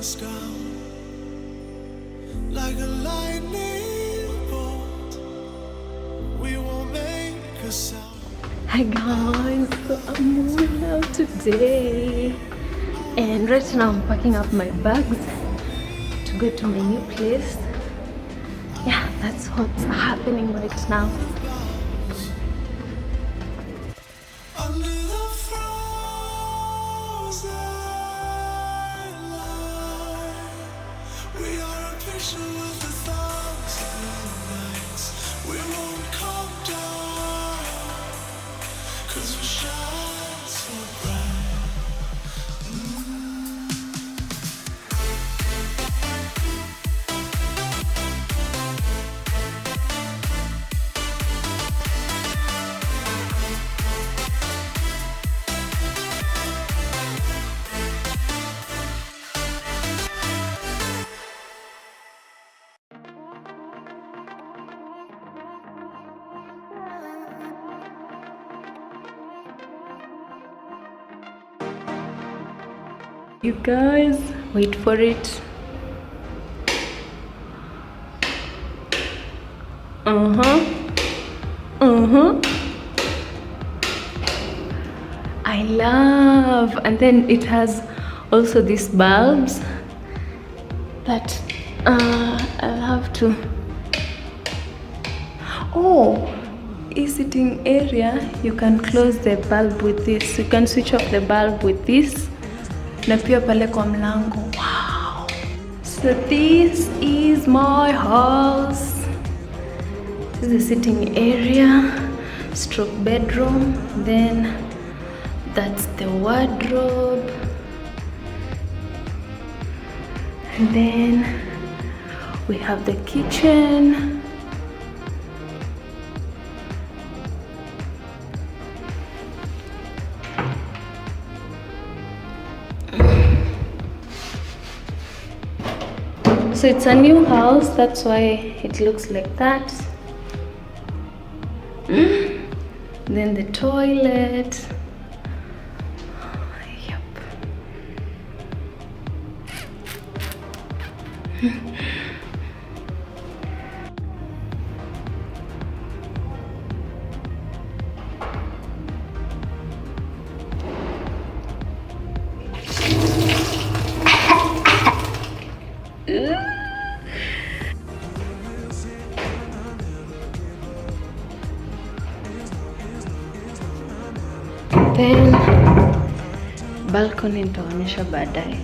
us down like a lightning bolt. We won't make a sound. Hi guys, so I'm moving out today, and right now I'm packing up my bags to go to my new place. Yeah, that's what's happening right now. Under the frozen light, we are a picture of 1,000 nights. We won't come down, 'cause we shine so bright. You guys, wait for it. I love, and then it has also these bulbs that I'll have to. Oh, sitting area, you can close the bulb with this. You can switch off the bulb with this. Na pia pale kwa mlango. Wow. So this is my house. This is a sitting area, stroke bedroom. Then that's the wardrobe. And then we have the kitchen. So it's a new house, that's why it looks like that. Then the toilet. Yep. Then balcony nitaonyesha baadaye.